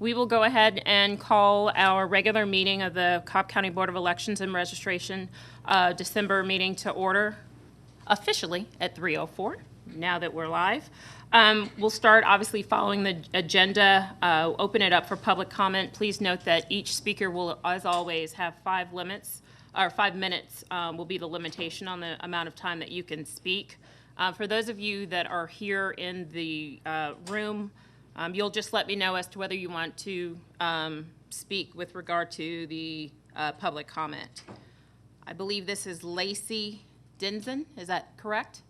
We will go ahead and call our regular meeting of the Cobb County Board of Elections and Registration December meeting to order officially at 3:04, now that we're live. We'll start obviously following the agenda, open it up for public comment. Please note that each speaker will, as always, have 5 minutes will be the limitation on the amount of time that you can speak. For those of you that are here in the room, you'll just let me know as to whether you want to speak with regard to the public comment. I believe this is Lacey Denson, is that correct?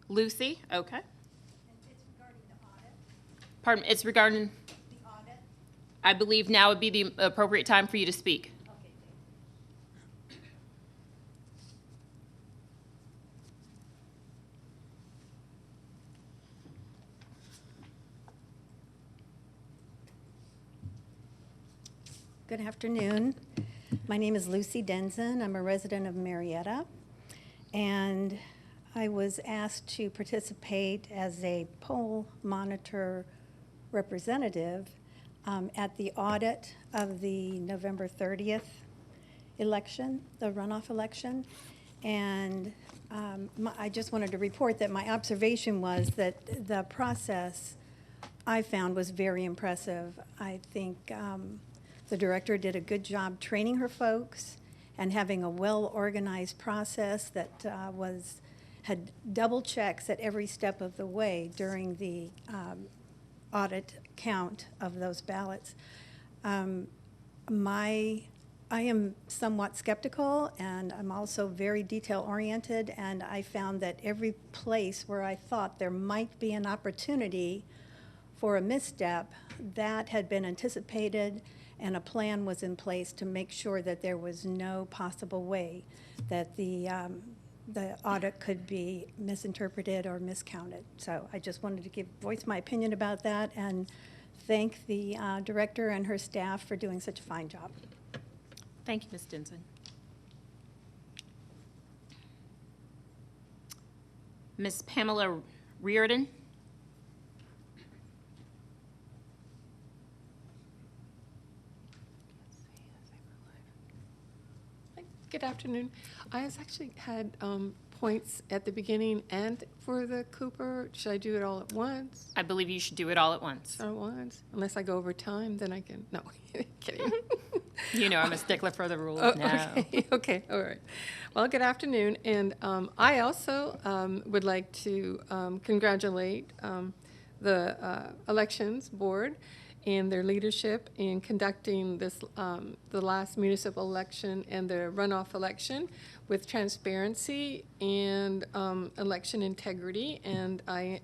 Lucy, okay. And it's regarding the audit. Pardon, it's regarding? The audit. I believe now would be the appropriate time for you to speak. Okay, thanks. Good afternoon. My name is Lucy Denson. I'm a resident of Marietta, and I was asked to participate as a poll monitor representative at the audit of the November 30th election, the runoff election. And I just wanted to report that my observation was that the process I found was very impressive. I think the director did a good job training her folks and having a well-organized process that had double checks at every step of the way during the audit count of those ballots. I am somewhat skeptical, and I'm also very detail-oriented, and I found that every place where I thought there might be an opportunity for a misstep, that had been anticipated, and a plan was in place to make sure that there was no possible way that the audit could be misinterpreted or miscounted. So I just wanted to voice my opinion about that and thank the director and her staff for doing such a fine job. Thank you, Ms. Denson. Ms. Pamela Reardon. Good afternoon. I actually had points at the beginning and for the Cooper. Should I do it all at once? I believe you should do it all at once. All at once? Unless I go over time, then I can. No, kidding. You know I'm a stickler for the rules. Oh, now. Okay, all right. Well, good afternoon. And I also would like to congratulate the Elections Board and their leadership in conducting this, the last municipal election and the runoff election with transparency and election integrity. And I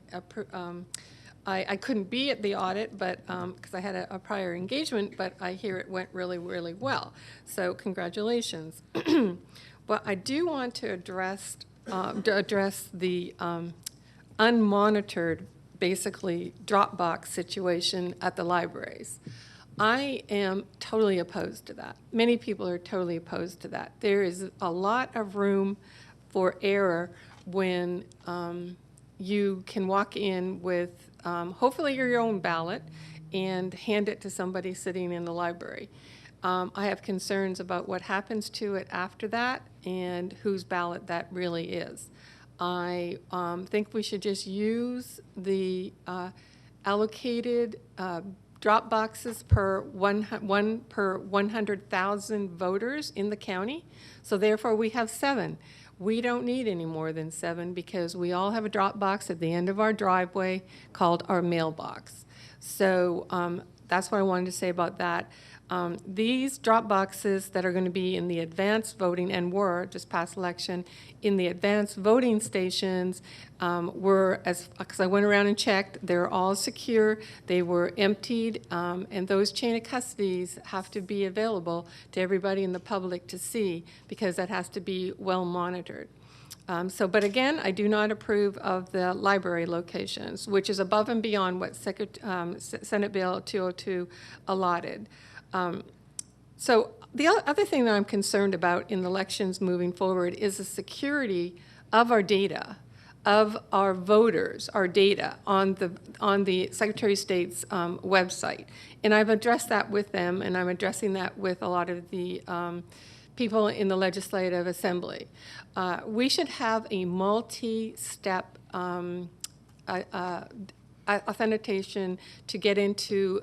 couldn't be at the audit, but because I had a prior engagement, but I hear it went really, really well. So congratulations. But I do want to address the unmonitored, basically Dropbox situation at the libraries. I am totally opposed to that. Many people are totally opposed to that. There is a lot of room for error when you can walk in with hopefully your own ballot and hand it to somebody sitting in the library. I have concerns about what happens to it after that and whose ballot that really is. I think we should just use the allocated drop boxes per one per 100,000 voters in the county. So therefore, we have 7. We don't need any more than 7 because we all have a drop box at the end of our driveway called our mailbox. So that's what I wanted to say about that. These drop boxes that are going to be in the advanced voting and were just past election in the advanced voting stations were, because I went around and checked, they're all secure. They were emptied, and those chain of custodies have to be available to everybody in the public to see because that has to be well monitored. But again, I do not approve of the library locations, which is above and beyond what Senate Bill 202 allotted. So the other thing that I'm concerned about in elections moving forward is the security of our data. of our voters, our data, on the Secretary of State's website. And I've addressed that with them, and I'm addressing that with a lot of the people in the Legislative Assembly. We should have a multi-step authentication to get into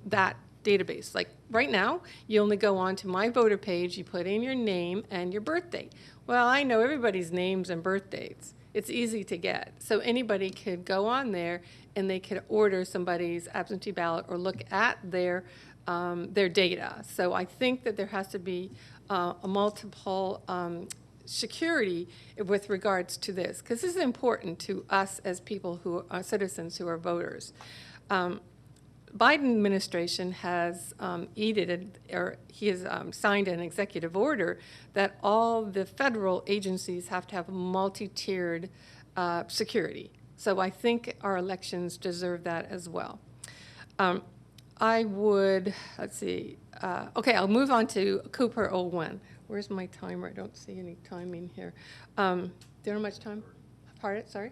that database. Like right now, you only go on to my voter page, you put in your name and your birthday. Well, I know everybody's names and birthdays. It's easy to get. So anybody could go on there and they could order somebody's absentee ballot or look at their data. So I think that there has to be a multiple security with regards to this, because this is important to us as people who are citizens who are voters. Biden administration has he has signed an executive order that all the federal agencies have to have multi-tiered security. So I think our elections deserve that as well. I would, let's see, okay, I'll move on to Cooper 01. Where's my timer? I don't see any timing here. Do you know how much time? Pardon, sorry?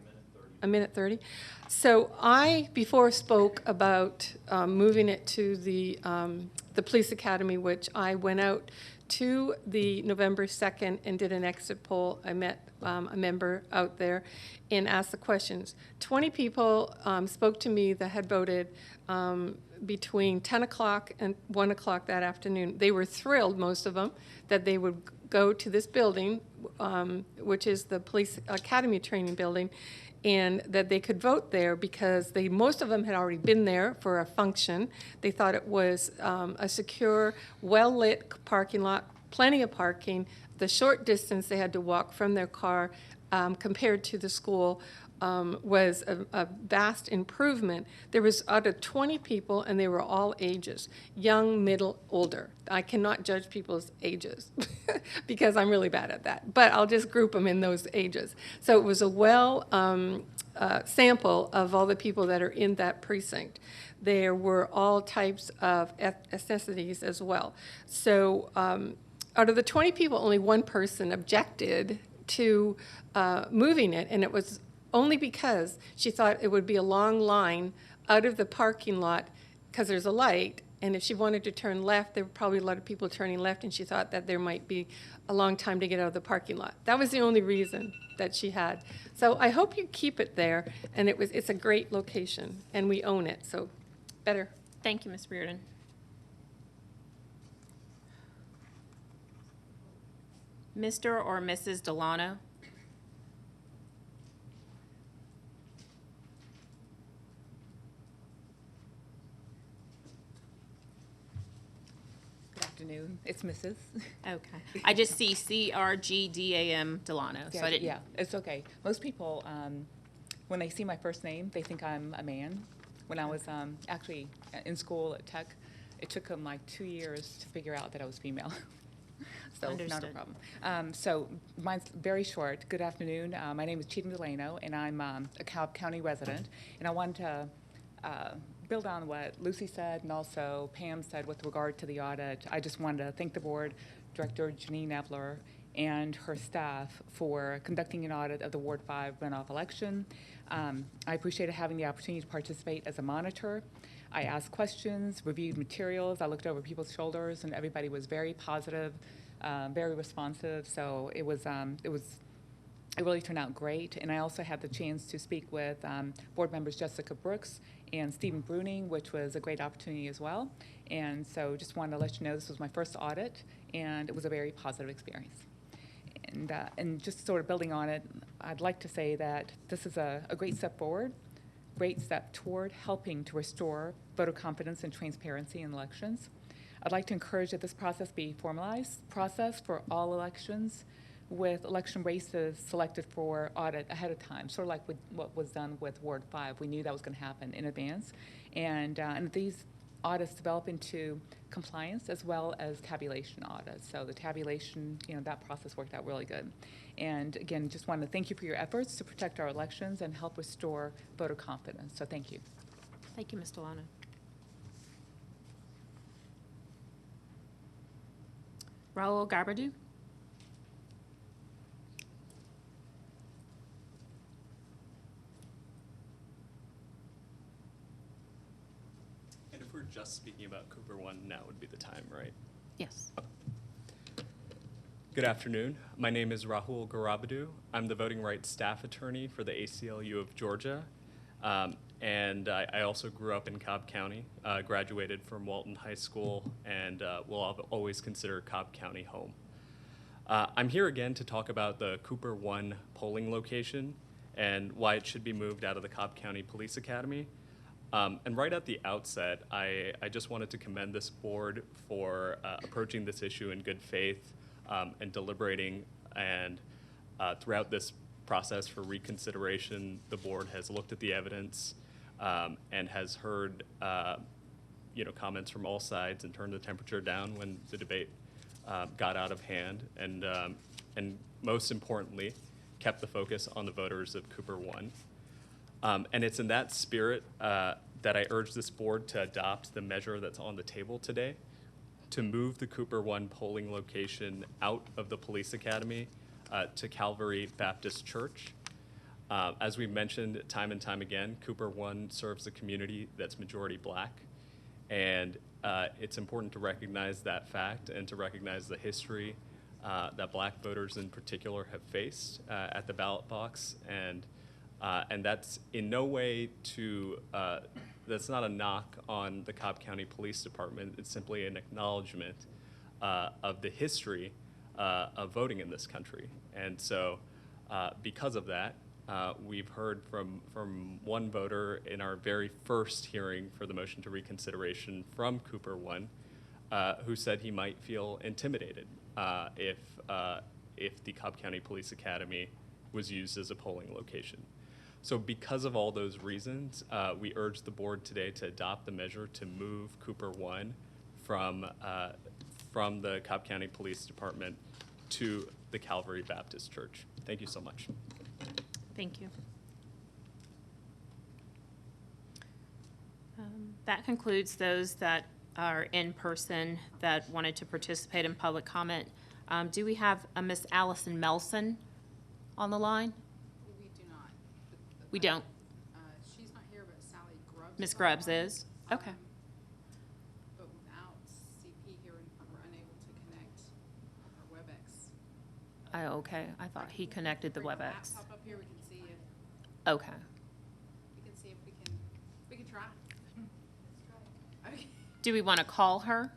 A minute 30. So I before spoke about moving it to the police academy, which I went out to the November 2nd and did an exit poll. I met a member out there and asked the questions. 20 people spoke to me that had voted between 10 o'clock and 1 o'clock that afternoon. They were thrilled, most of them, that they would go to this building, which is the police academy training building, and that they could vote there because most of them had already been there for a function. They thought it was a secure, well-lit parking lot, plenty of parking. The short distance they had to walk from their car compared to the school was a vast improvement. There was out of 20 people, and they were all ages, young, middle, older. I cannot judge people's ages because I'm really bad at that, but I'll just group them in those ages. So it was a sample of all the people that are in that precinct. There were all types of ethnicities as well. So out of the 20 people, only one person objected to moving it, and it was only because she thought it would be a long line out of the parking lot because there's a light, and if she wanted to turn left, there were probably a lot of people turning left, and she thought that there might be a long time to get out of the parking lot. That was the only reason that she had. So I hope you keep it there, and it's a great location, and we own it, so better. Thank you, Ms. Reardon. Mr. or Mrs. Delano? Afternoon. It's Mrs. Okay. I just see CRGDAM Delano, so I didn't. Yeah, it's okay. Most people, when they see my first name, they think I'm a man. When I was actually in school at Tech, it took them like 2 years to figure out that I was female. So not a Understood. problem. So mine's very short. Good afternoon. My name is Cheatham Delano, and I'm a Cobb County resident. And I wanted to build on what Lucy said and also Pam said with regard to the audit. I just wanted to thank the board, Director Janine Evler, and her staff for conducting an audit of the Ward 5 runoff election. I appreciated having the opportunity to participate as a monitor. I asked questions, reviewed materials, I looked over people's shoulders, and everybody was very positive, very responsive. So it really turned out great. And I also had the chance to speak with board members Jessica Brooks and Stephen Bruning, which was a great opportunity as well. And so just wanted to let you know this was my first audit, and it was a very positive experience. And just sort of building on it, I'd like to say that this is a great step forward, great step toward helping to restore voter confidence and transparency in elections. I'd like to encourage that this process be a formalized process for all elections, with election races selected for audit ahead of time, sort of like with what was done with Ward 5. We knew that was going to happen in advance. And these audits develop into compliance as well as tabulation audits. So the tabulation, that process worked out really good. And again, just wanted to thank you for your efforts to protect our elections and help restore voter confidence. So thank you. Thank you, Ms. Delano. Raul Garbadu? just speaking about Cooper 1, now would be the time, right? Yes. Good afternoon. My name is Rahul Garabadu. I'm the voting rights staff attorney for the ACLU of Georgia. And I also grew up in Cobb County, graduated from Walton High School, and will always consider Cobb County home. I'm here again to talk about the Cooper 1 polling location and why it should be moved out of the Cobb County Police Academy. And right at the outset, I just wanted to commend this board for approaching this issue in good faith and deliberating. And throughout this process for reconsideration, the board has looked at the evidence and has heard comments from all sides and turned the temperature down when the debate got out of hand. And most importantly, kept the focus on the voters of Cooper 1. And it's in that spirit that I urge this board to adopt the measure that's on the table today to move the Cooper 1 polling location out of the police academy to Calvary Baptist Church. As we mentioned time and time again, Cooper 1 serves a community that's majority black. And it's important to recognize that fact and to recognize the history that black voters in particular have faced at the ballot box. And that's in no way that's not a knock on the Cobb County Police Department. It's simply an acknowledgement of the history of voting in this country. And so because of that, we've heard from one voter in our very first hearing for the motion to reconsideration from Cooper 1, who said he might feel intimidated if the Cobb County Police Academy was used as a polling location. So because of all those reasons, we urge the board today to adopt the measure to move Cooper 1 from the Cobb County Police Department to the Calvary Baptist Church. Thank you so much. Thank you. That concludes those that are in person that wanted to participate in public comment. Do we have a Miss Allison Melson on the line? We do not. We don't. She's not here, but Sally Grubbs. Miss on the Grubbs line. is? Okay. But without CP here, we're unable to connect our WebEx. Oh, okay. I thought he connected the Bring the WebEx. laptop up here, we can see if, Okay. we can try. Okay. Do we want to call her?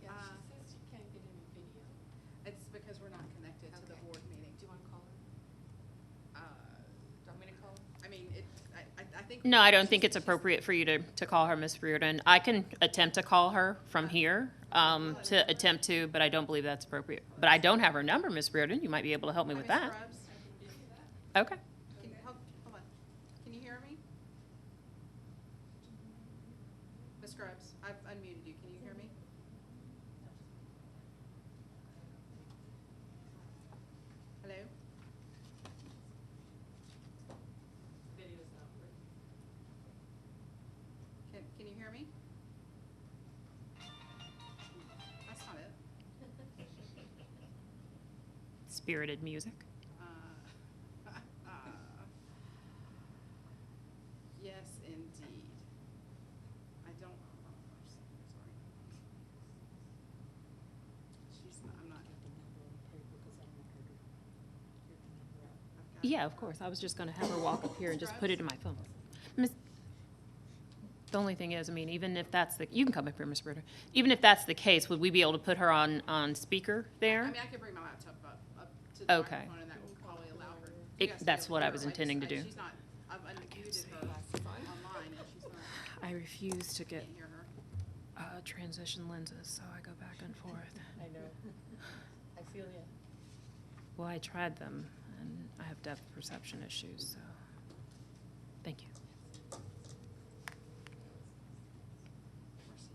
Yeah, she says she can't get any video. It's because we're not connected to the board meeting. Do you want to call her? Do you want me to call her? I mean, I think. No, I don't think it's appropriate for you to call her, Miss Reardon. I can attempt to call her from here, but I don't believe that's appropriate. But I don't have her number, Miss Reardon. You might be able to help me with Miss that. Grubbs, Okay. hold on. Can you hear me? Miss Grubbs, I've unmuted you. Can you hear me? Hello? Video's not working. Can you hear me? That's not it. Spirited music. Yes, indeed. I don't, sorry. I'm not. Yeah, of course. I was just going to have her walk up here and just put it in my phone. The only thing is, I mean, even if that's you can come up here, Miss Ritter. Even if that's the case, would we be able to put her on speaker there? I mean, I could bring my laptop up to the Okay. microphone, and that will probably allow her. you guys to be That's able to what I hear was her. intending to do. She's not, I've unmuted her online, and she's not, I refuse to get can't hear her. transition lenses, so I go back and forth. I know. I feel you. Well, I tried them, and I have depth perception issues, so thank you. Of course he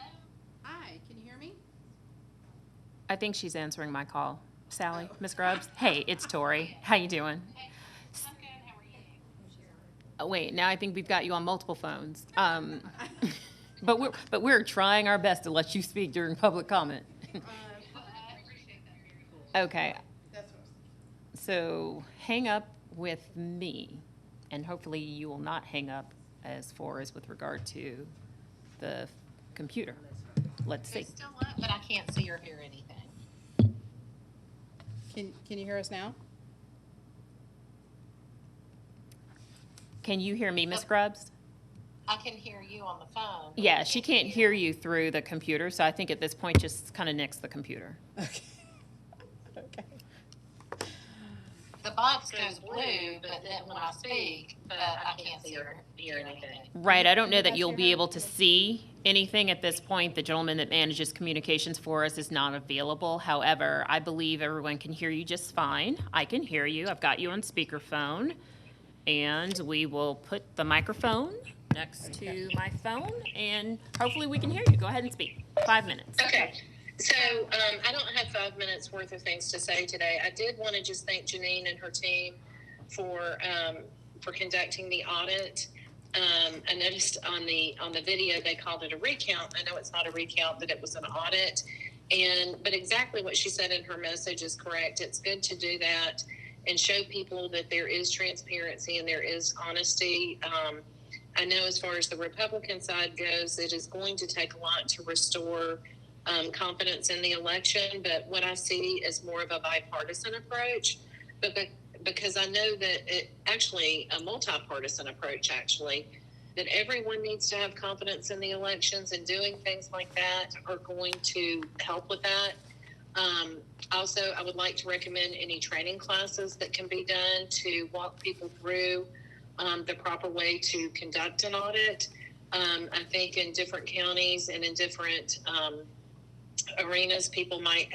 is. Hi, can you hear me? I think she's answering my call. Sally, Miss Grubbs. Hey, it's Tori. How you doing? I'm good. How are you? Oh, wait, now I think we've got you on multiple phones. But we're trying our best to let you speak during public comment. I appreciate that. Very cool. Okay, That's what so hang up with me, And hopefully you will not hang up as far as with regard to the computer. Let's see. It's still up, but I can't see or hear anything. Can you hear us now? Can you hear me, Ms. Grubbs? I can hear you on the phone. but I Yeah, she can't hear you through the computer, so I think at this point, just kind of nix the computer. Okay. Okay. The box goes blue, but then when I speak, but I can't see or hear anything. Right, I don't know that you'll be able to see anything at this point. The gentleman that manages communications for us is not available. However, I believe everyone can hear you just fine. I can hear you. I've got you on speakerphone. And we will put the microphone next to my phone, and hopefully we can hear you. Go ahead and speak. 5 minutes. Okay, so I don't have 5 minutes worth of things to say today. I did want to just thank Janine and her team for conducting the audit. I noticed on the video they called it a recount. I know it's not a recount, but it was an audit. But exactly what she said in her message is correct. It's good to do that and show people that there is transparency and there is honesty. I know as far as the Republican side goes, it is going to take a lot to restore confidence in the election, but what I see is more of a bipartisan approach, because I know that a multi-partisan approach, that everyone needs to have confidence in the elections, and doing things like that are going to help with that. Also, I would like to recommend any training classes that can be done to walk people through the proper way to conduct an audit. I think in different counties and in different arenas, people might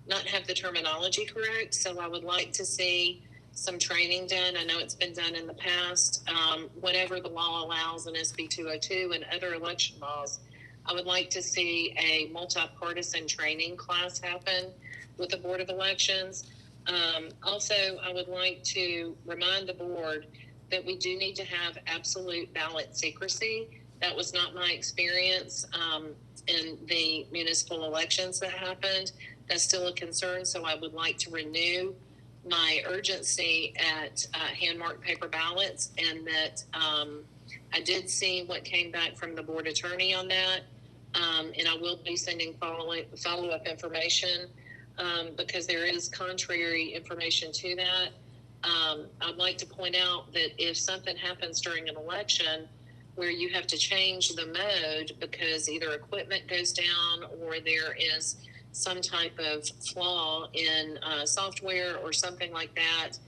not have the terminology correct. So I would like to see some training done. I know it's been done in the past. Whatever the law allows in SB 202 and other election laws, I would like to see a multi-partisan training class happen with the Board of Elections. Also, I would like to remind the board that we do need to have absolute ballot secrecy. That was not my experience in the municipal elections that happened. That's still a concern, so I would like to renew my urgency at hand-marked paper ballots, and that I did see what came back from the board attorney on that, and I will be sending follow-up information because there is contrary information to that. I'd like to point out that if something happens during an election where you have to change the mode because either equipment goes down or there is some type of flaw in software or something like that,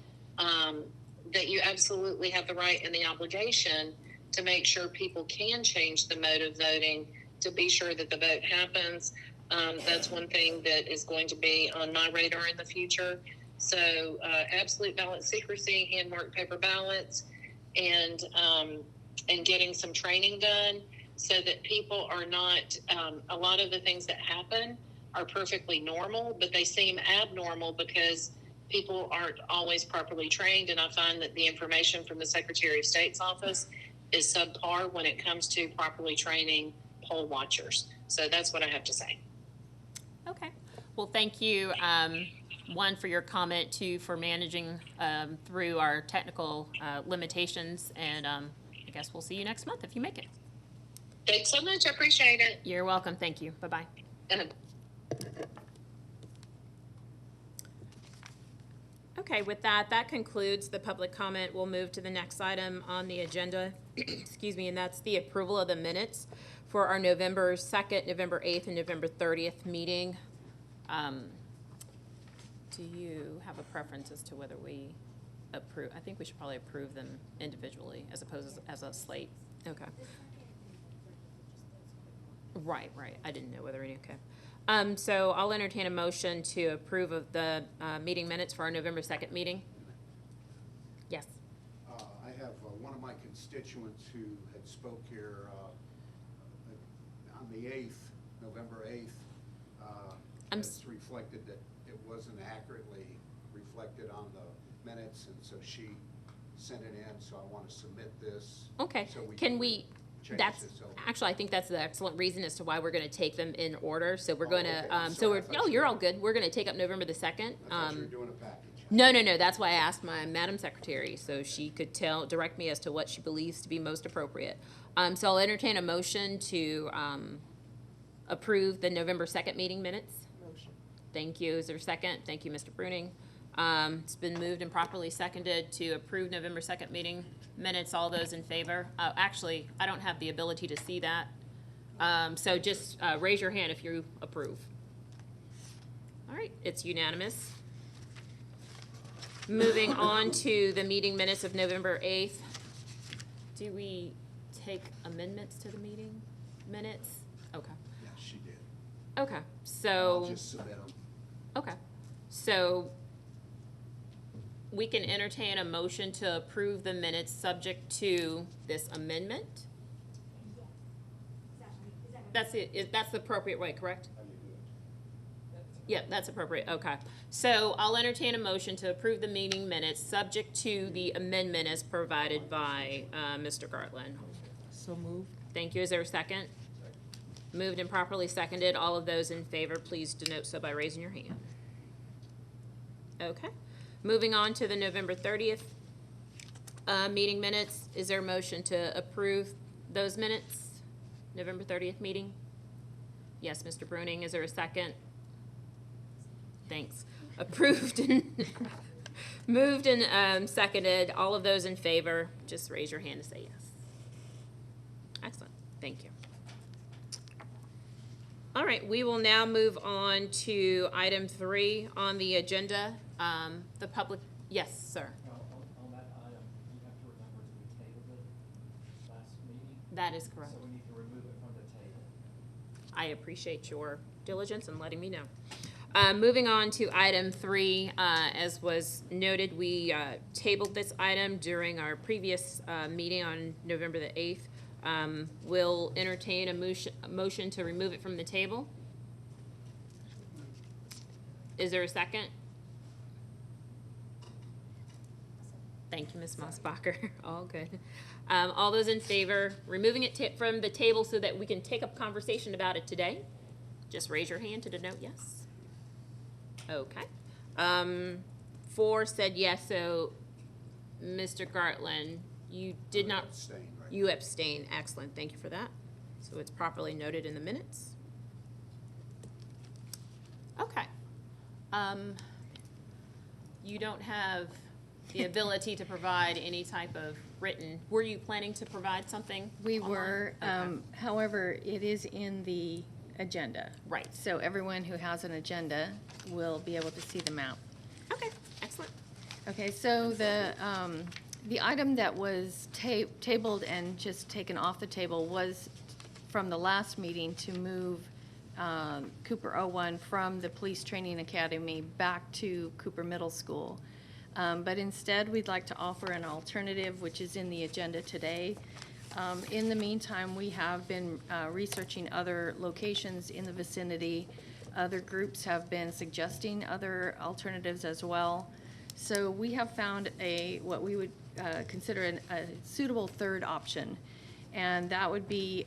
that you absolutely have the right and the obligation to make sure people can change the mode of voting to be sure that the vote happens. That's one thing that is going to be on my radar in the future. So absolute ballot secrecy, hand-marked paper ballots, and getting some training done so that people are not, a lot of the things that happen are perfectly normal, but they seem abnormal because people aren't always properly trained. And I find that the information from the Secretary of State's office is subpar when it comes to properly training poll watchers. So that's what I have to say. Okay. Well, thank you, one, for your comment, two, for managing through our technical limitations, and I guess we'll see you next month if you make it. Thanks so much. I appreciate it. You're welcome. Thank you. Bye-bye. Okay, with that, that concludes the public comment. We'll move to the next item on the agenda, excuse me, and that's the approval of the minutes for our November 2nd, November 8th, and November 30th meeting. Do you have a preference as to whether we approve? I think we should probably approve them individually as opposed as a slate. Okay. Right. I didn't know whether any, okay. So I'll entertain a motion to approve of the meeting minutes for our November 2nd meeting. Yes. I have one of my constituents who had spoke here on the 8th, November 8th. It's reflected that it wasn't accurately reflected on the minutes, and so she sent it in, so I want to submit this. Okay. So Can we? change That's this over. actually, I think that's the excellent reason as to why we're going to take them in order. So we're going to. Okay. I'm So sorry, we're. I thought No, you you're were- all good. We're going to take up November the 2nd. I thought you were doing a package. No, no, no, that's why I asked my Madam Secretary, so she could direct me as to what she believes to be most appropriate. So I'll entertain a motion to, approve the November 2nd meeting minutes. Motion. Thank you. Is there a second? Thank you, Mr. Bruning. It's been moved and properly seconded to approve November 2nd meeting minutes. All those in favor? Actually, I don't have the ability to see that. So just raise your hand if you approve. All right, it's unanimous. Moving on to the meeting minutes of November 8th. Do we take amendments to the meeting minutes? Okay. Yeah, she did. Okay, I'll so, just submit them. okay. So we can entertain a motion to approve the minutes subject to this amendment? That's it, that's the appropriate way, correct? Yeah, that's appropriate, okay. So I'll entertain a motion to approve the meeting minutes subject to the amendment as provided by Mr. Gartland. So moved. Thank you. Is there a second? Moved and properly seconded. All of those in favor, please denote so by raising your hand. Okay. Moving on to the November 30th meeting minutes. Is there a motion to approve those minutes? November 30th meeting? Yes, Mr. Bruning. Is there a second? Thanks. Approved and moved and seconded. All of those in favor, just raise your hand to say yes. Excellent. Thank you. All right, we will now move on to item 3 on the agenda. The public, yes, sir. On that item, you have to remember that we tabled it last meeting. That is correct. So we need to remove it from the table. I appreciate your diligence in letting me know. Moving on to item 3, as was noted, we tabled this item during our previous meeting on November the 8th. We'll entertain a motion to remove it from the table. Is there a second? Thank you, Ms. Mossbacher. All good. All those in favor, removing it from the table so that we can take up conversation about it today? Just raise your hand to denote yes. Okay. 4 said yes, so Mr. Gartland, you did not. Abstain, right? You abstain. Excellent. Thank you for that. So it's properly noted in the minutes. Okay. You don't have the ability to provide any type of written. Were you planning to provide something? We online? were, Okay. however, it is in the agenda. Right. So everyone who has an agenda will be able to see the map. Okay. Excellent. Okay, so the item that was tabled and just taken off the table was from the last meeting to move Cooper 01 from the Police Training Academy back to Cooper Middle School. But instead, we'd like to offer an alternative, which is in the agenda today. In the meantime, we have been researching other locations in the vicinity. Other groups have been suggesting other alternatives as well. So we have found what we would consider a suitable third option. And that would be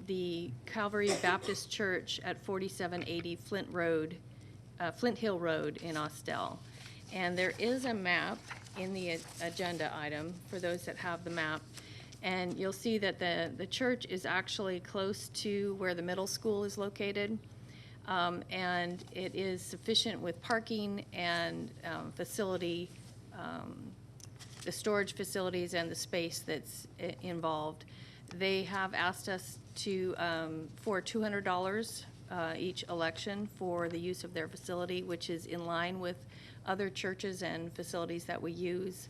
the Calvary Baptist Church at 4780 Flint Hill Road in Austell. And there is a map in the agenda item for those that have the map. And you'll see that the church is actually close to where the middle school is located. And it is sufficient with parking and facility, the storage facilities and the space that's involved. They have asked us for $200 each election for the use of their facility, which is in line with other churches and facilities that we use.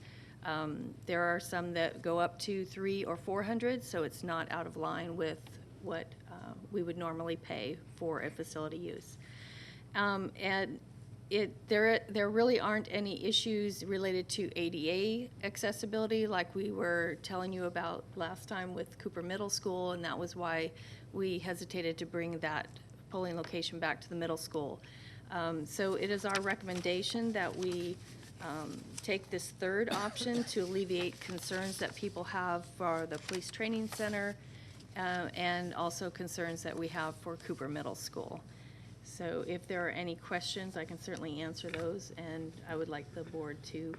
There are some that go up to $300 or $400, so it's not out of line with what we would normally pay for a facility use. And there really aren't any issues related to ADA accessibility like we were telling you about last time with Cooper Middle School, and that was why we hesitated to bring that polling location back to the middle school. So it is our recommendation that we take this third option to alleviate concerns that people have for the police training center and also concerns that we have for Cooper Middle School. So if there are any questions, I can certainly answer those, and I would like the board to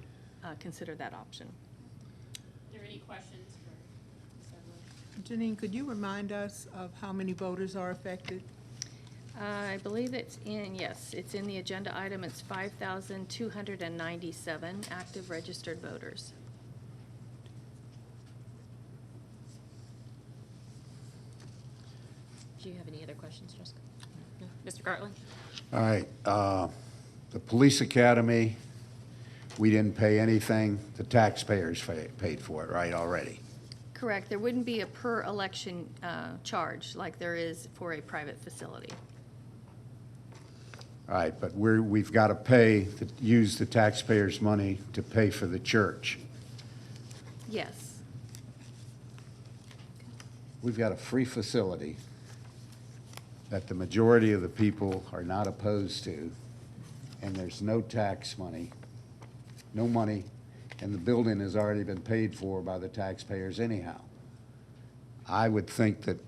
consider that option. Are there any questions for Ms. Evelyn? Janine, could you remind us of how many voters are affected? I believe it's in, yes, it's in the agenda item. It's 5,297 active registered voters. Do you have any other questions, Jessica? No? Mr. Gartland? All right, the police academy, we didn't pay anything, the taxpayers paid for it, right, already? Correct. There wouldn't be a per election charge like there is for a private facility. All right, but we've got to pay, use the taxpayers' money to pay for the church. Yes. We've got a free facility that the majority of the people are not opposed to, and there's no tax money, no money, and the building has already been paid for by the taxpayers anyhow. I would think that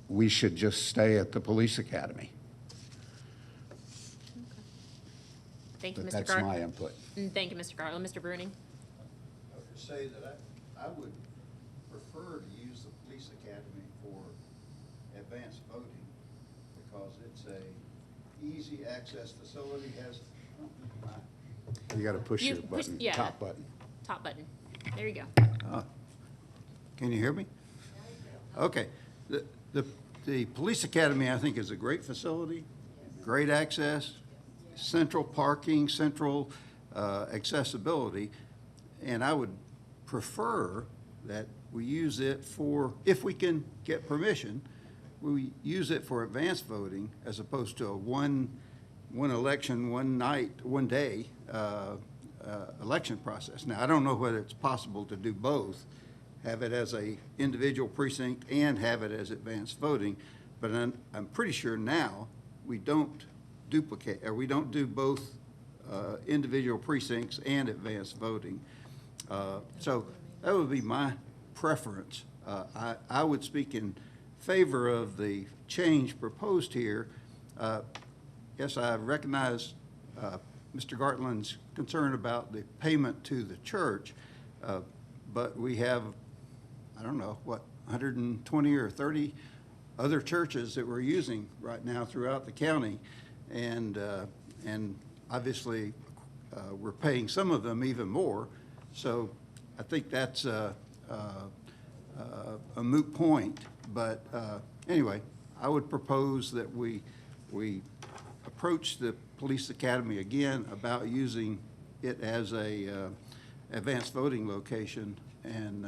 we should just stay at the police academy. Thank you, But Mr. that's Gartland. my input. Thank you, Mr. Gartland. Mr. Bruning? I would just say that I would prefer to use the police academy for advanced voting because it's a easy access facility, has, You got to push You your push- button, yeah. top button. Top button. There you go. can you hear me? Okay. The police academy, I think, is a great facility, great access, central parking, central accessibility, and I would prefer that we use it for, if we can get permission, we use it for advanced voting as opposed to a one election, one night, one day election process. Now, I don't know whether it's possible to do both, have it as a individual precinct and have it as advanced voting, but I'm pretty sure now we don't duplicate, or we don't do both individual precincts and advanced voting. So that would be my preference. I would speak in favor of the change proposed here. Yes, I recognize Mr. Gartland's concern about the payment to the church, but we have, I don't know, what, 120 or 30 other churches that we're using right now throughout the county, and obviously we're paying some of them even more. So I think that's a moot point. But anyway, I would propose that we approach the police academy again about using it as a advanced voting location, and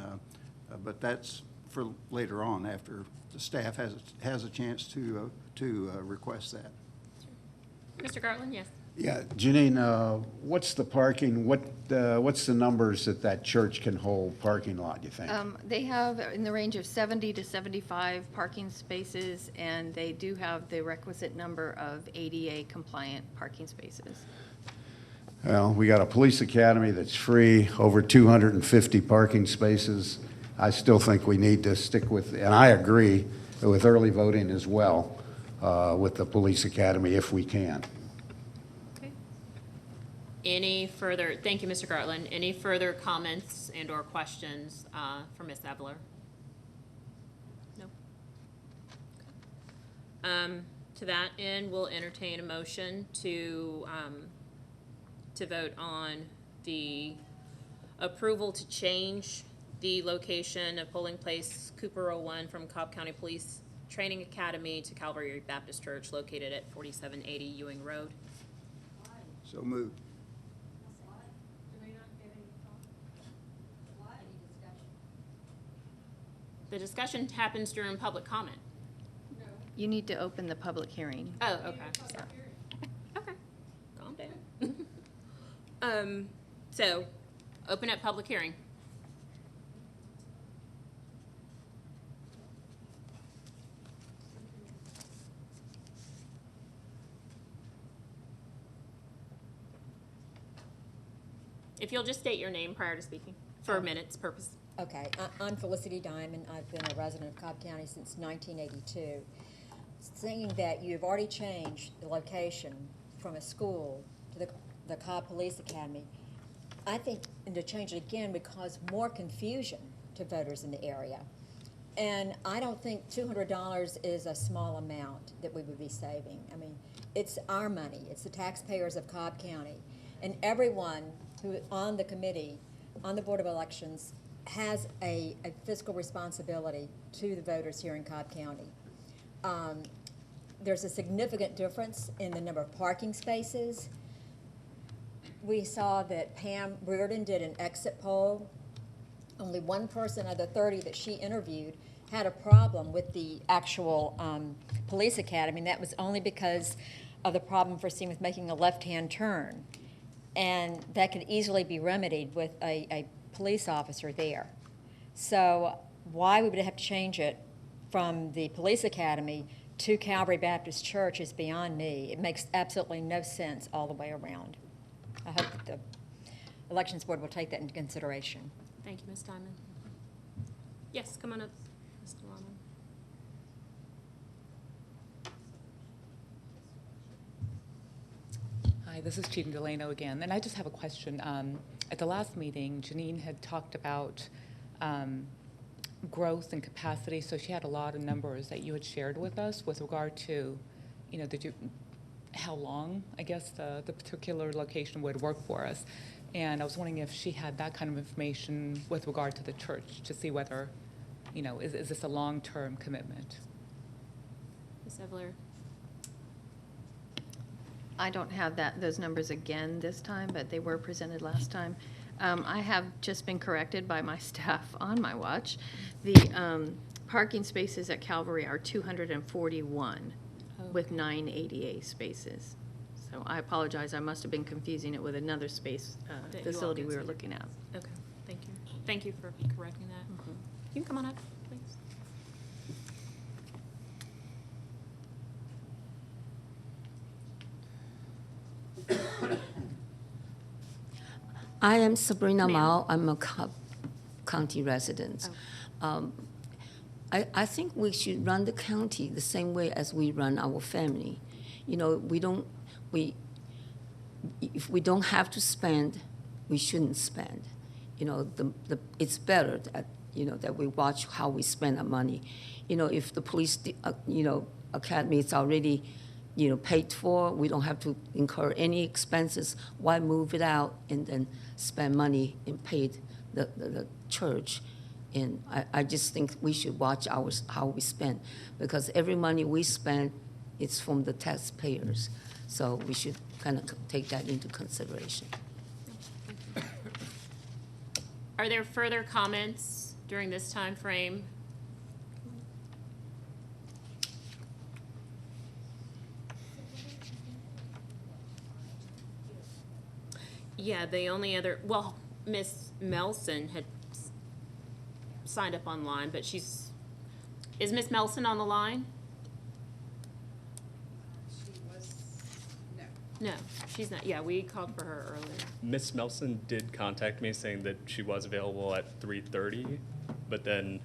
but that's for later on after the staff has a chance to request that. Mr. Gartland, yes. Yeah, Janine, what's the parking, what's the numbers that church can hold parking lot, you think? They have in the range of 70 to 75 parking spaces, and they do have the requisite number of ADA compliant parking spaces. Well, we got a police academy that's free, over 250 parking spaces. I still think we need to stick with, and I agree with early voting as well, with the police academy if we can. Okay. Any further, thank you, Mr. Gartland. Any further comments and/or questions for Ms. Evler? No? To that end, we'll entertain a motion to vote on the approval to change the location of polling place Cooper 01 from Cobb County Police Training Academy to Calvary Baptist Church located at 4780 Ewing Road. So moved. The discussion happens during public comment. You need to open the public hearing. Oh, okay. Sorry. Okay, calm down. So, open up public hearing. If you'll just state your name prior to speaking, for a minute's purpose. Okay, I'm Felicity Diamond. I've been a resident of Cobb County since 1982. seeing that you've already changed the location from a school to the Cobb Police Academy, I think, and to change it again would cause more confusion to voters in the area. And I don't think $200 is a small amount that we would be saving. I mean, it's our money. It's the taxpayers of Cobb County. And everyone who on the committee, on the Board of Elections, has a fiscal responsibility to the voters here in Cobb County. There's a significant difference in the number of parking spaces. We saw that Pam Reardon did an exit poll. Only one person of the 30 that she interviewed had a problem with the actual police academy, and that was only because of the problem foreseen with making a left-hand turn. And that could easily be remedied with a police officer there. So why we would have to change it from the police academy to Calvary Baptist Church is beyond me. It makes absolutely no sense all the way around. I hope that the Elections Board will take that into consideration. Thank you, Ms. Diamond. Yes, come on up, Ms. Delano. Hi, this is Cheatham Delano again, and I just have a question. At the last meeting, Janine had talked about growth and capacity, so she had a lot of numbers that you had shared with us with regard to, how long, I guess, the particular location would work for us. And I was wondering if she had that kind of information with regard to the church to see whether, is this a long-term commitment? Ms. Evler. I don't have those numbers again this time, but they were presented last time. I have just been corrected by my staff on my watch. The parking spaces at Calvary are 241 with 9 ADA spaces. So I apologize, I must have been confusing it with another space That you all facility we were considered. looking at. Okay, thank you. Thank you for correcting that. Mhm. You can come on up, please. I am Sabrina Mao. I'm a Cobb County resident. Oh. I think we should run the county the same way as we run our family. If we don't have to spend, we shouldn't spend. It's better that that we watch how we spend our money. If the police academy is already paid for, we don't have to incur any expenses. Why move it out and then spend money and pay the church? And I just think we should watch how we spend, because every money we spend, it's from the taxpayers. So we should kind of take that into consideration. Are there further comments during this time frame? Yeah, the only other, Miss Melson had signed up online, but is Miss Melson on the line? She was, no. No, she's not. Yeah, we called for her earlier. Miss Melson did contact me saying that she was available at 3:30, but then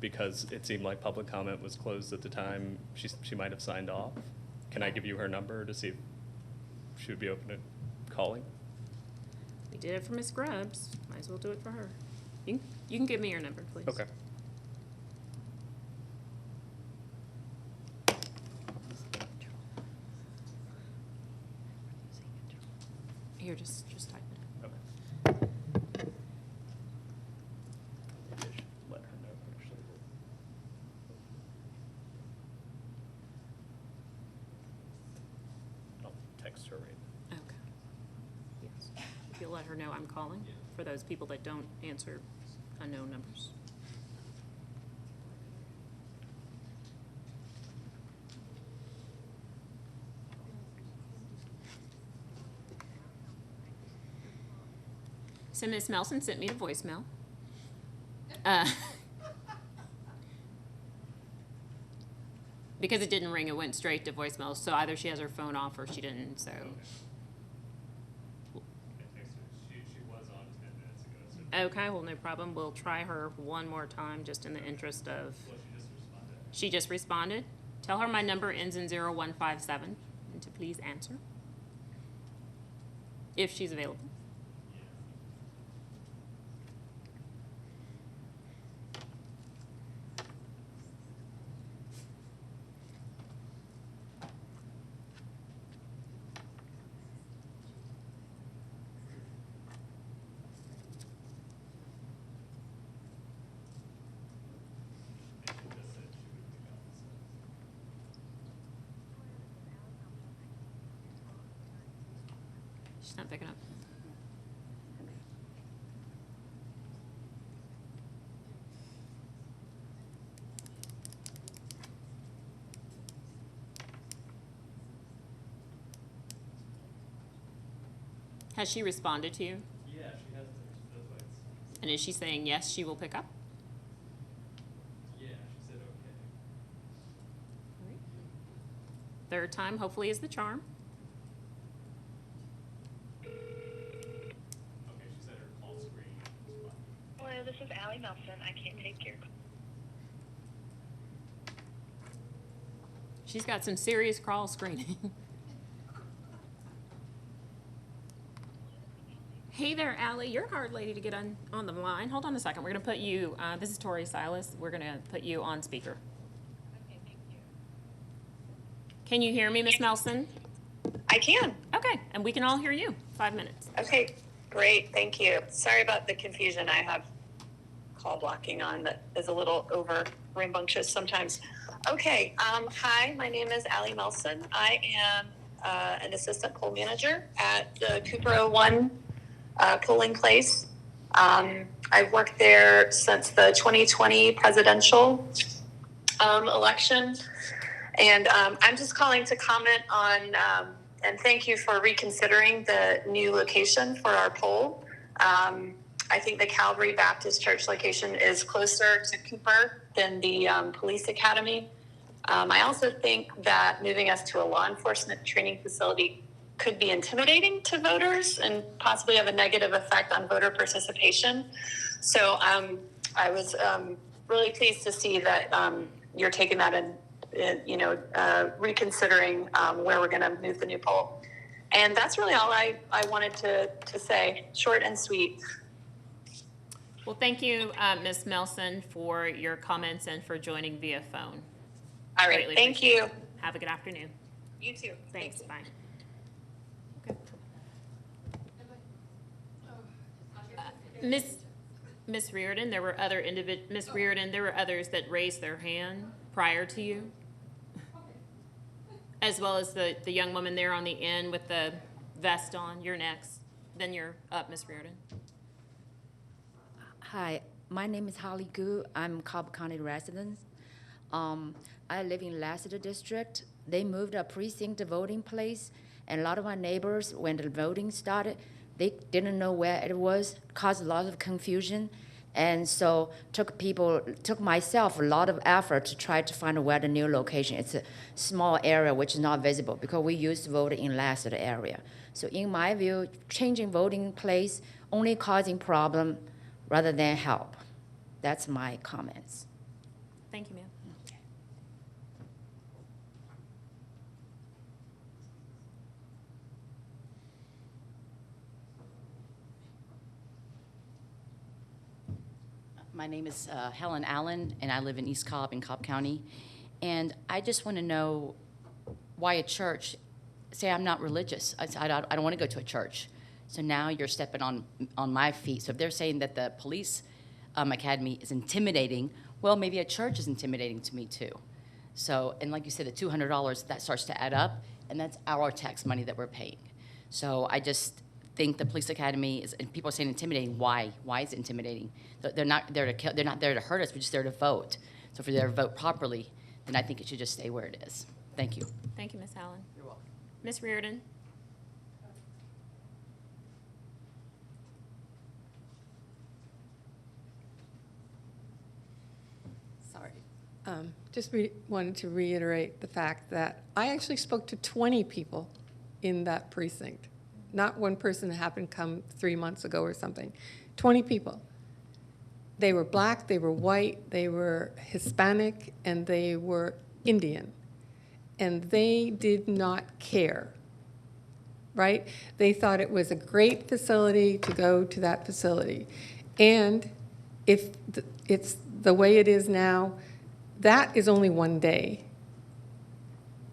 because it seemed like public comment was closed at the time, she might have signed off. Can I give you her number to see if she would be open to calling? We did it for Miss Grubbs. Might as well do it for her. You can give me your number, please. Okay. Here, just type it. Okay. Maybe I should let her know, actually. I'll text her right now. Okay. Yes. If you'll let her know I'm calling, for those people that don't answer unknown numbers. So Ms. Melson sent me a voicemail. Because it didn't ring, it went straight to voicemail, so either she has her phone off or she didn't, so. She was on 10 minutes ago. So Okay, well, no problem. We'll try her one more time, just in the interest of. well, she just responded. She just responded? Tell her my number ends in 0157 and to please answer if she's available. She's not picking up. Has she responded to you? Yeah, she has. That's why it's. And is she saying yes, she will pick up? Yeah, she said okay. Third time, hopefully, is the charm. Okay, she said her call screen was button. Hello, this is Allie Nelson. I can't take your call. She's got some serious crawl screening. Hey there, Allie. You're a hard lady to get on the line. Hold on a second. We're going to put you, this is Tori Silas. We're going to put you on speaker. Okay, thank you. Can you hear me, Miss Nelson? I can. Okay, and we can all hear you. 5 minutes. Okay, great. Thank you. Sorry about the confusion. I have call blocking on that is a little over rambunctious sometimes. Okay, hi, my name is Allie Melson. I am an assistant poll manager at the Cooper 01 polling place. I've worked there since the 2020 presidential election. And I'm just calling to comment on, and thank you for reconsidering the new location for our poll. I think the Calvary Baptist Church location is closer to Cooper than the police academy. I also think that moving us to a law enforcement training facility could be intimidating to voters and possibly have a negative effect on voter participation. So I was really pleased to see that you're taking that and reconsidering where we're going to move the new poll. And that's really all I wanted to say, short and sweet. Well, thank you, Ms. Melson, for your comments and for joining via phone. All right, Greatly thank appreciate you. it. Have a good afternoon. You too. Thanks, bye. Miss Reardon, there were other Miss Reardon, there were others that raised their hand prior to you, as well as the young woman there on the end with the vest on. You're next. Then you're up, Miss Reardon. Hi, my name is Holly Gu. I'm Cobb County resident. I live in Lassiter District. They moved a precinct voting place, and a lot of our neighbors, when the voting started, they didn't know where it was, caused a lot of confusion, and so took myself a lot of effort to try to find where the new location. It's a small area which is not visible because we used to vote in Lassiter area. So in my view, changing voting place only causing problem rather than help. That's my comments. Thank you, ma'am. My name is Helen Allen, and I live in East Cobb in Cobb County. And I just want to know why a church, say I'm not religious, I don't want to go to a church. So now you're stepping on my feet. So if they're saying that the police academy is intimidating, well, maybe a church is intimidating to me too. So, and like you said, the $200, that starts to add up, and that's our tax money that we're paying. So I just think the police academy is, and people are saying intimidating. Why? Why is it intimidating? They're not there to kill. They're not there to hurt us. We're just there to vote. So if we're there to vote properly, then I think it should just stay where it is. Thank you. Thank you, Ms. Allen. You're welcome. Ms. Reardon. Sorry. Just wanted to reiterate the fact that I actually spoke to 20 people in that precinct. Not one person that happened to come 3 months ago or something. 20 people. They were black, they were white, they were Hispanic, and they were Indian. and they did not care, right? They thought it was a great facility to go to that facility. And if it's the way it is now, that is only one day.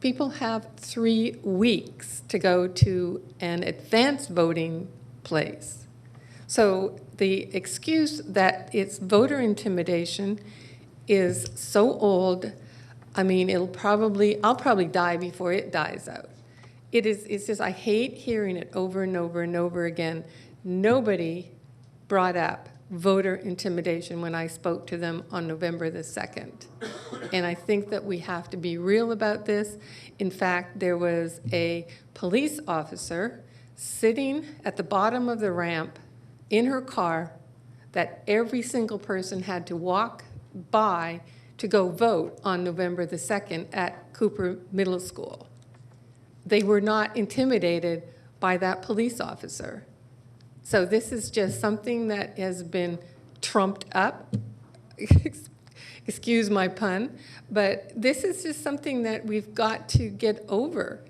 People have 3 weeks to go to an advanced voting place. So the excuse that it's voter intimidation is so old. I mean, I'll probably die before it dies out. It's just, I hate hearing it over and over and over again. Nobody brought up voter intimidation when I spoke to them on November the 2nd. And I think that we have to be real about this. In fact, there was a police officer sitting at the bottom of the ramp in her car that every single person had to walk by to go vote on November the 2nd at Cooper Middle School. They were not intimidated by that police officer. So this is just something that has been trumped up, excuse my pun, but this is just something that we've got to get over.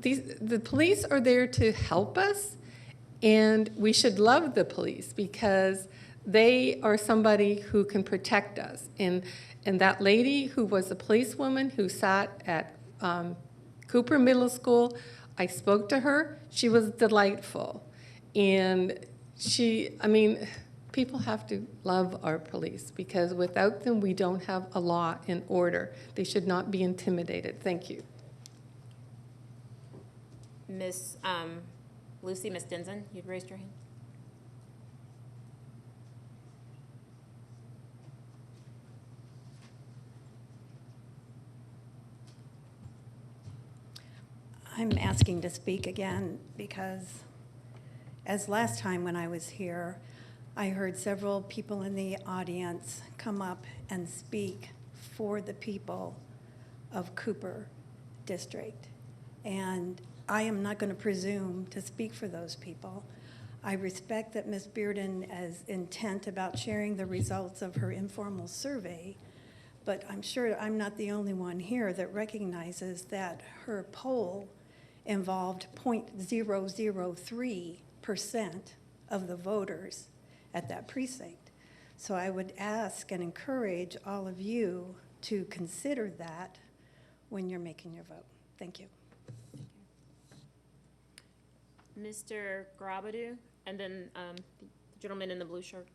The police are there to help us, and we should love the police because they are somebody who can protect us. And that lady who was a policewoman who sat at Cooper Middle School, I spoke to her. She was delightful. And people have to love our police because without them, we don't have a law and order. They should not be intimidated. Thank you. Miss Lucy, Miss Denson, you'd raised your hand. I'm asking to speak again because as last time when I was here, I heard several people in the audience come up and speak for the people of Cooper District. And I am not going to presume to speak for those people. I respect that Ms. Bearden is intent about sharing the results of her informal survey, but I'm sure I'm not the only one here that recognizes that her poll involved 0.003% of the voters at that precinct. So I would ask and encourage all of you to consider that when you're making your vote. Thank you. Mr. Grabadou, and then the gentleman in the blue shirt.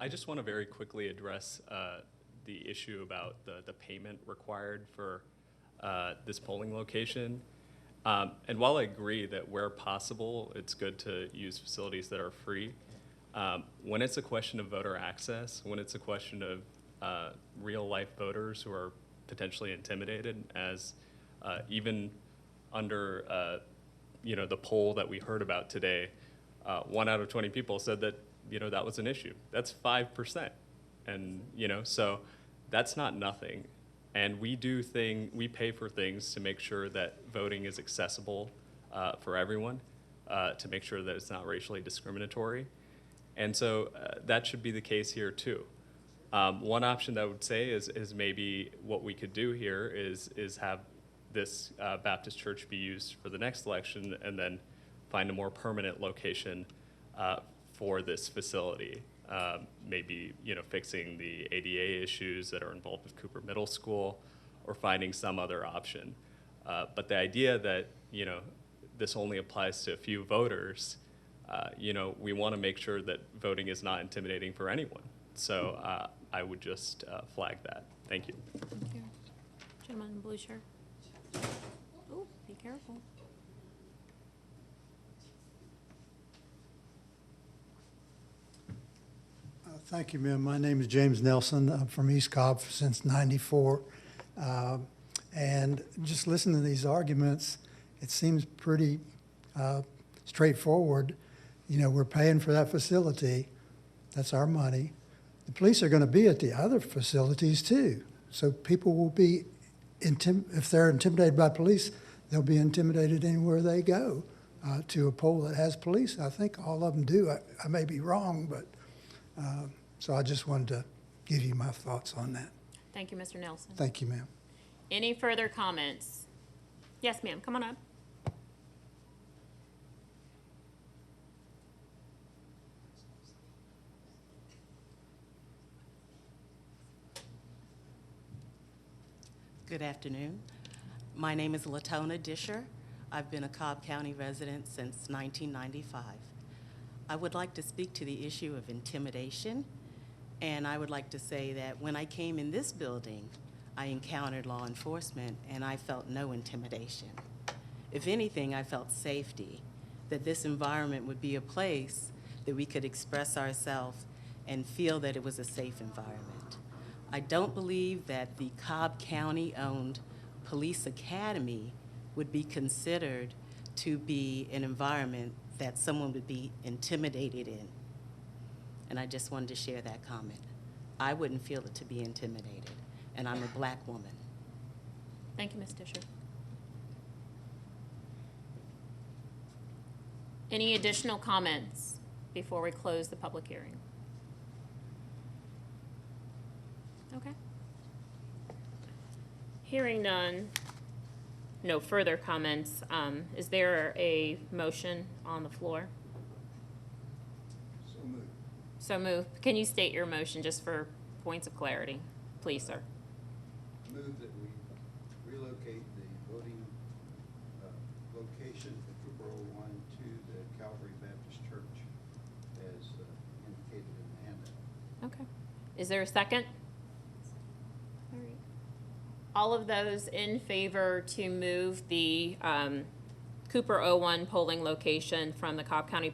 I just want to very quickly address the issue about the payment required for this polling location. And while I agree that where possible, it's good to use facilities that are free, when it's a question of voter access, when it's a question of real-life voters who are potentially intimidated, as even under the poll that we heard about today, 1 out of 20 people said that that was an issue. That's 5%, and so that's not nothing. And we pay for things to make sure that voting is accessible for everyone, to make sure that it's not racially discriminatory. And so that should be the case here too. One option that I would say is maybe what we could do here is have this Baptist church be used for the next election and then find a more permanent location for this facility. Maybe fixing the ADA issues that are involved with Cooper Middle School, or finding some other option. But the idea that this only applies to a few voters, we want to make sure that voting is not intimidating for anyone. So I would just flag that. Thank you. Thank you. Gentleman in the blue shirt. Oh, be careful. Thank you, ma'am. My name is James Nelson. I'm from East Cobb since '94. And just listening to these arguments, it seems pretty straightforward. We're paying for that facility. That's our money. The police are going to be at the other facilities too. So people will be, if they're intimidated by police, they'll be intimidated anywhere they go to a poll that has police. I think all of them do. I may be wrong, but, so I just wanted to give you my thoughts on that. Thank you, Mr. Nelson. Thank you, ma'am. Any further comments? Yes, ma'am, come on up. Good afternoon. My name is Latona Disher. I've been a Cobb County resident since 1995. I would like to speak to the issue of intimidation, and I would like to say that when I came in this building, I encountered law enforcement and I felt no intimidation. If anything, I felt safety, that this environment would be a place that we could express ourselves and feel that it was a safe environment. I don't believe that the Cobb County-owned police academy would be considered to be an environment that someone would be intimidated in. And I just wanted to share that comment. I wouldn't feel it to be intimidated, and I'm a black woman. Thank you, Ms. Disher. Any additional comments before we close the public hearing? Okay. Hearing none, no further comments, is there a motion on the floor? So moved. So moved. Can you state your motion just for points of clarity, please, sir? Move that we relocate the voting location for Cooper 01 to the Calvary Baptist Church as indicated in the handout. Okay. Is there a second? All right. All of those in favor to move the Cooper 01 polling location from the Cobb County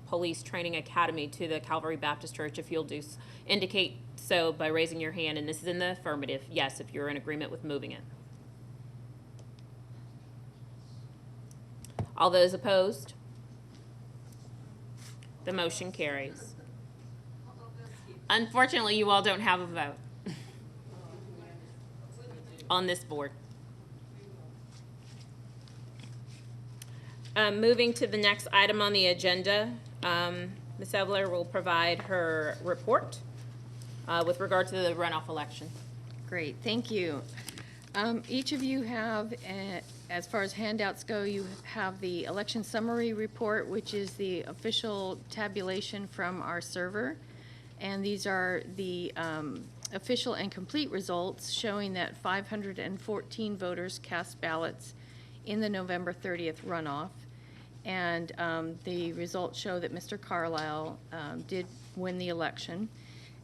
Police Training Academy to the Calvary Baptist Church, if you'll indicate so by raising your hand, and this is in the affirmative, yes, if you're in agreement with moving it. All those opposed? The motion carries. Unfortunately, you all don't have a vote on this board. Moving to the next item on the agenda, Ms. Evler will provide her report with regard to the runoff election. Great, thank you. Each of you have, as far as handouts go, you have the election summary report, which is the official tabulation from our server. And these are the official and complete results showing that 514 voters cast ballots in the November 30th runoff. And the results show that Mr. Carlisle did win the election.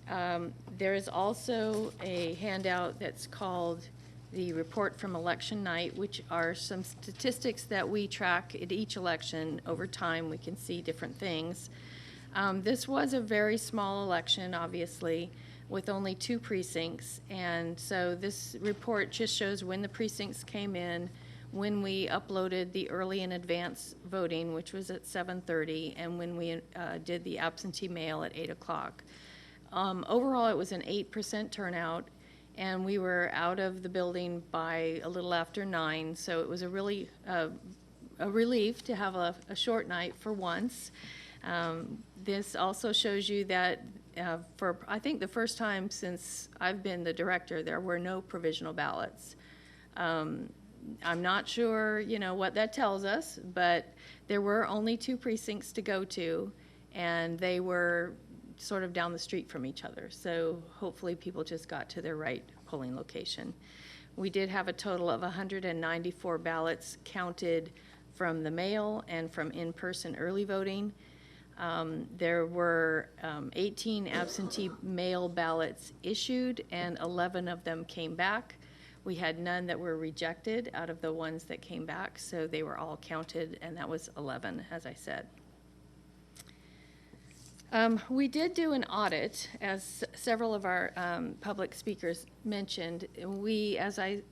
There is also a handout that's called the report from election night, which are some statistics that we track at each election. Over time, we can see different things. This was a very small election, obviously, with only 2 precincts. And so this report just shows when the precincts came in, when we uploaded the early and advance voting, which was at 7:30, and when we did the absentee mail at 8 o'clock. Overall, it was an 8% turnout, and we were out of the building by a little after 9, so it was a really a relief to have a short night for once. This also shows you that for, I think, the first time since I've been the director, there were no provisional ballots. I'm not sure, what that tells us, but there were only 2 precincts to go to, and they were sort of down the street from each other. So hopefully people just got to their right polling location. We did have a total of 194 ballots counted from the mail and from in-person early voting. There were 18 absentee mail ballots issued, and 11 of them came back. We had none that were rejected out of the ones that came back, so they were all counted, and that was 11, as I said. We did do an audit, as several of our public speakers mentioned. We, as I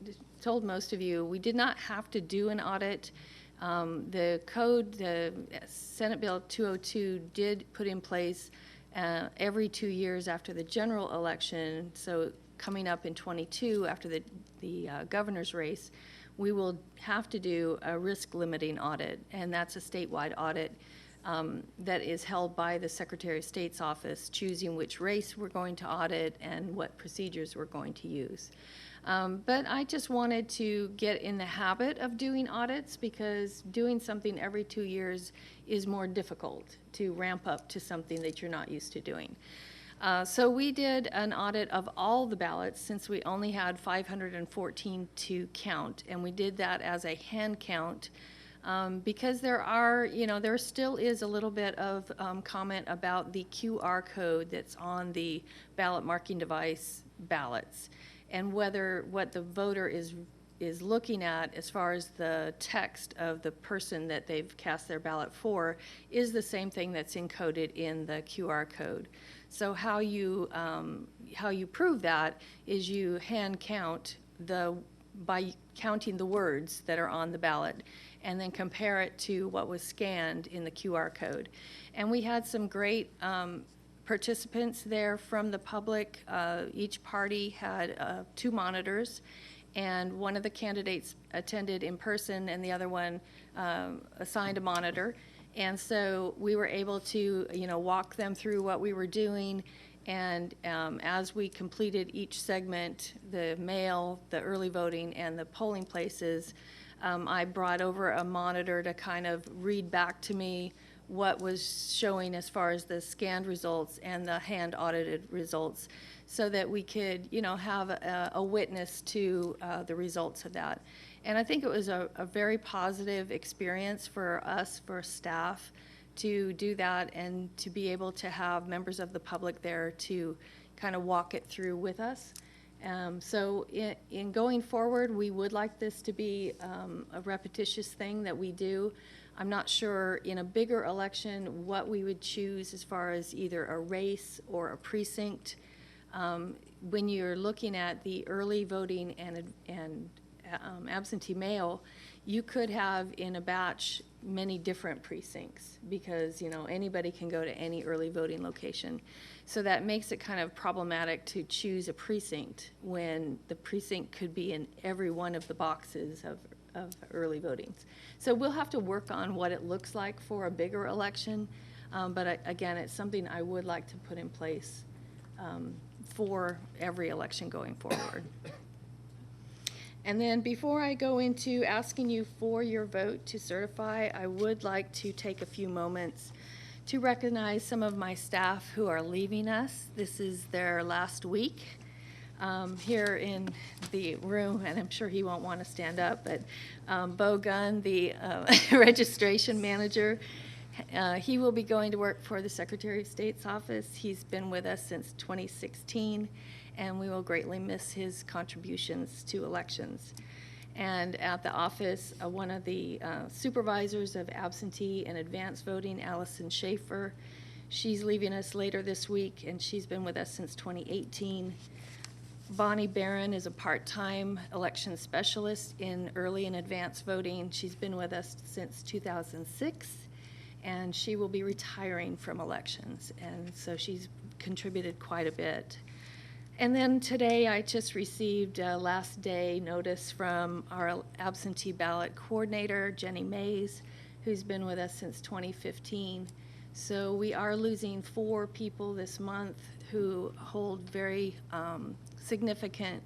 told most of you, we did not have to do an audit. The code, the Senate Bill 202 did put in place every 2 years after the general election, so coming up in '22 after the governor's race, we will have to do a risk limiting audit, and that's a statewide audit that is held by the Secretary of State's office, choosing which race we're going to audit and what procedures we're going to use. But I just wanted to get in the habit of doing audits, because doing something every 2 years is more difficult to ramp up to something that you're not used to doing. So we did an audit of all the ballots, since we only had 514 to count, and we did that as a hand count. Because there still is a little bit of comment about the QR code that's on the ballot marking device ballots, and whether what the voter is looking at as far as the text of the person that they've cast their ballot for is the same thing that's encoded in the QR code. So how you prove that is you hand count by counting the words that are on the ballot, and then compare it to what was scanned in the QR code. And we had some great participants there from the public. Each party had 2 monitors, and one of the candidates attended in person, and the other one assigned a monitor. And so we were able to, walk them through what we were doing. And as we completed each segment, the mail, the early voting, and the polling places, I brought over a monitor to kind of read back to me what was showing as far as the scanned results and the hand audited results, so that we could, have a witness to the results of that. And I think it was a very positive experience for us, for staff, to do that, and to be able to have members of the public there to kind of walk it through with us. So in going forward, we would like this to be a repetitious thing that we do. I'm not sure in a bigger election what we would choose as far as either a race or a precinct. When you're looking at the early voting and absentee mail, you could have in a batch many different precincts, because anybody can go to any early voting location. So that makes it kind of problematic to choose a precinct when the precinct could be in every one of the boxes of early votings. So we'll have to work on what it looks like for a bigger election, but again, it's something I would like to put in place for every election going forward. And then before I go into asking you for your vote to certify, I would like to take a few moments to recognize some of my staff who are leaving us. This is their last week here in the room, and I'm sure he won't want to stand up, but Bo Gunn, the registration manager, he will be going to work for the Secretary of State's office. He's been with us since 2016. And we will greatly miss his contributions to elections. And at the office, one of the supervisors of absentee and advance voting, Allison Schaefer, she's leaving us later this week, and she's been with us since 2018. Bonnie Barron is a part-time election specialist in early and advance voting. She's been with us since 2006, and she will be retiring from elections, and so she's contributed quite a bit. And then today I just received a last day notice from our absentee ballot coordinator, Jenny Mays, who's been with us since 2015. So we are losing 4 people this month who hold very significant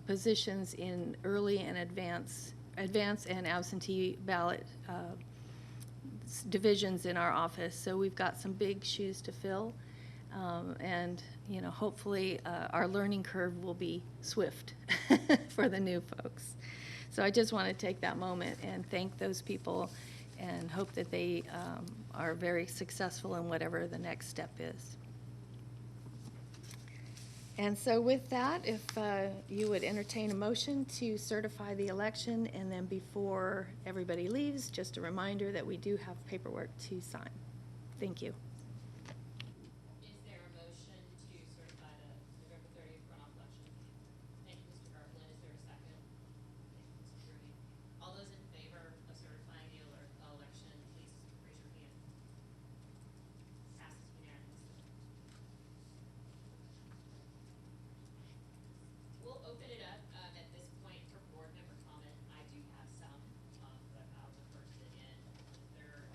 positions in early and advance and absentee ballot divisions in our office. So we've got some big shoes to fill. And hopefully our learning curve will be swift for the new folks. So I just want to take that moment and thank those people, and hope that they are very successful in whatever the next step is. And so with that, if you would entertain a motion to certify the election, and then before everybody leaves, just a reminder that we do have paperwork to sign. Thank you. We'll open it up at this point for board member comment.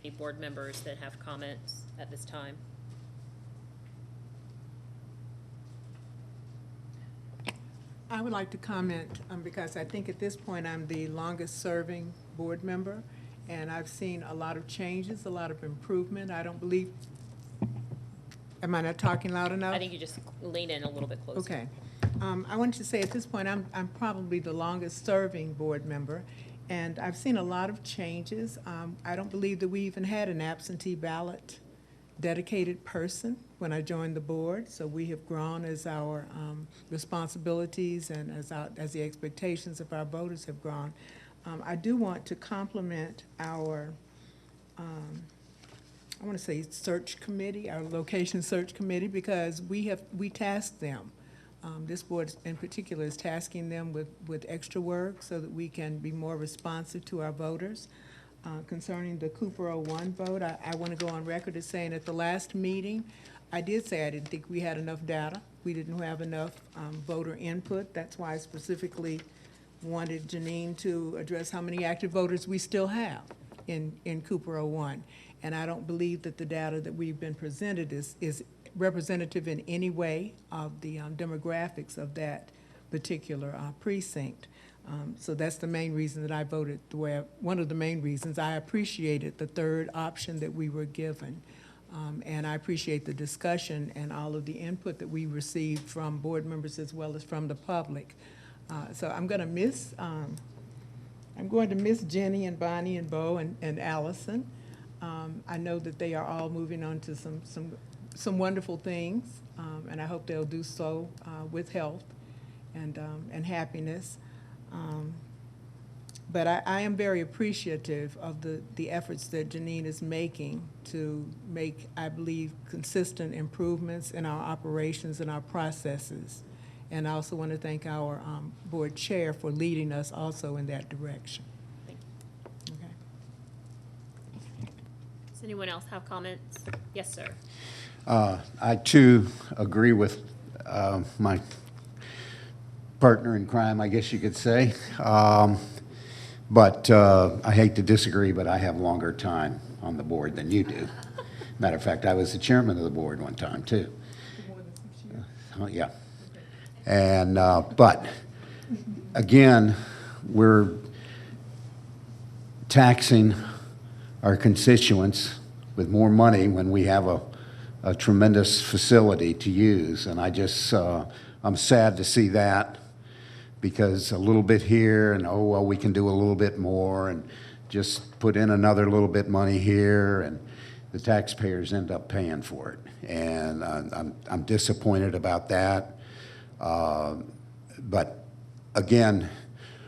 Any board members that have comments at this time? I would like to comment because I think at this point I'm the longest-serving board member, and I've seen a lot of changes, a lot of improvement. I don't believe, am I not talking loud enough? I think you just lean in a little bit closer. Okay. I wanted to say at this point, I'm probably the longest-serving board member, and I've seen a lot of changes. I don't believe that we even had an absentee ballot dedicated person when I joined the board, so we have grown as our responsibilities and as the expectations of our voters have grown. I do want to compliment our, I want to say search committee, our location search committee, because we tasked them. This board in particular is tasking them with extra work so that we can be more responsive to our voters. Concerning the Cooper 01 vote, I want to go on record as saying at the last meeting, I did say I didn't think we had enough data. We didn't have enough voter input. That's why I specifically wanted Janine to address how many active voters we still have in Cooper 01. And I don't believe that the data that we've been presented is representative in any way of the demographics of that particular precinct. So that's the main reason that I voted the way, one of the main reasons. I appreciated the third option that we were given. And I appreciate the discussion and all of the input that we received from board members as well as from the public. So I'm going to miss Jenny and Bonnie and Bo and Allison. I know that they are all moving on to some wonderful things, and I hope they'll do so with health and happiness. But I am very appreciative of the efforts that Janine is making to make, I believe, consistent improvements in our operations and our processes. And I also want to thank our board chair for leading us also in that direction. Thank you. Okay. Does anyone else have comments? Yes, sir. I too agree with my partner in crime, I guess you could say. But I hate to disagree, but I have longer time on the board than you do. Matter of fact, I was the chairman of the board one time too. Yeah. And but again, we're taxing our constituents with more money when we have a tremendous facility to use, and I just I'm sad to see that, because a little bit here and oh well, we can do a little bit more and just put in another little bit money here, and the taxpayers end up paying for it, and I'm disappointed about that. But again,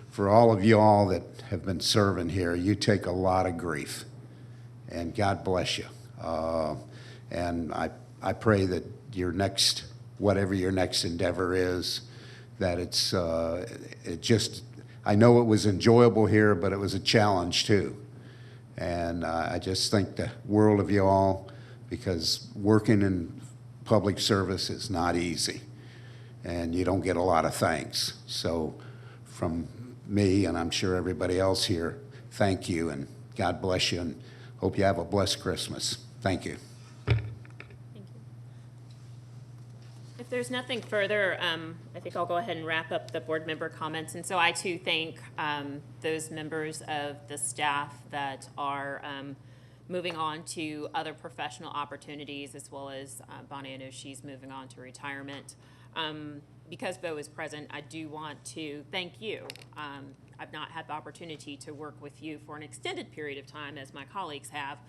for all of y'all that have been serving here, you take a lot of grief, and God bless you. And I pray that your next, whatever your next endeavor is, that it's, I know it was enjoyable here, but it was a challenge too. And I just think the world of you all, because working in public service is not easy, and you don't get a lot of thanks. So from me, and I'm sure everybody else here, thank you, and God bless you, and hope you have a blessed Christmas. Thank you. If there's nothing further, I think I'll go ahead and wrap up the board member comments. And so I too thank those members of the staff that are moving on to other professional opportunities, as well as Bonnie, I know she's moving on to retirement. Because Bo is present, I do want to thank you. I've not had the opportunity to work with you for an extended period of time, as my colleagues have.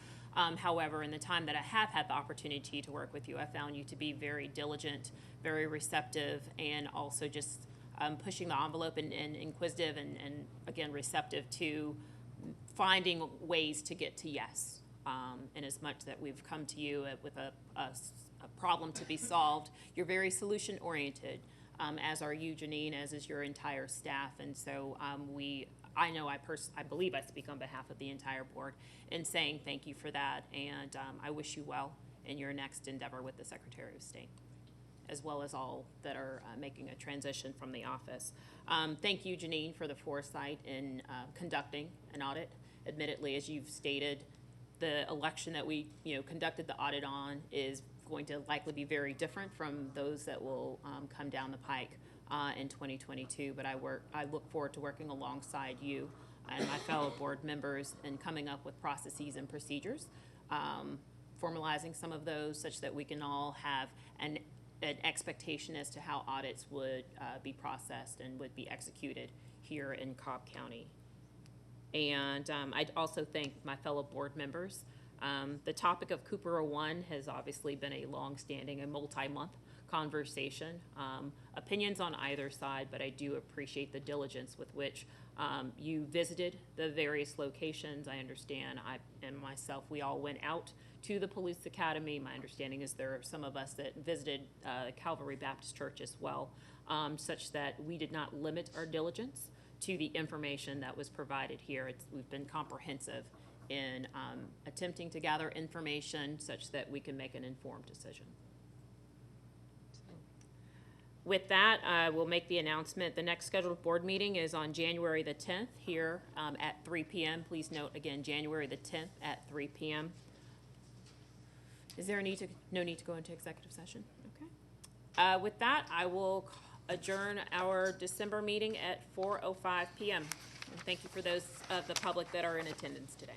However, in the time that I have had the opportunity to work with you, I found you to be very diligent, very receptive, and also just pushing the envelope and inquisitive and again, receptive to finding ways to get to yes. And as much that we've come to you with a problem to be solved, you're very solution-oriented, as are you, Janine, as is your entire staff. And so I know I believe I speak on behalf of the entire board in saying thank you for that, and I wish you well in your next endeavor with the Secretary of State, as well as all that are making a transition from the office. Thank you, Janine, for the foresight in conducting an audit. Admittedly, as you've stated, the election that we, conducted the audit on is going to likely be very different from those that will come down the pike in 2022. But I look forward to working alongside you and my fellow board members in coming up with processes and procedures, formalizing some of those such that we can all have an expectation as to how audits would be processed and would be executed here in Cobb County. And I'd also thank my fellow board members. The topic of Cooper 01 has obviously been a long-standing and multi-month conversation. Opinions on either side, but I do appreciate the diligence with which you visited the various locations. I understand I and myself, we all went out to the police academy. My understanding is there are some of us that visited Calvary Baptist Church as well, such that we did not limit our diligence to the information that was provided here. We've been comprehensive in attempting to gather information such that we can make an informed decision. With that, I will make the announcement. The next scheduled board meeting is on January the 10th here at 3 p.m. Please note again, January the 10th at 3 p.m. Is there no need to go into executive session? Okay. With that, I will adjourn our December meeting at 4:05 p.m. And thank you for those of the public that are in attendance today.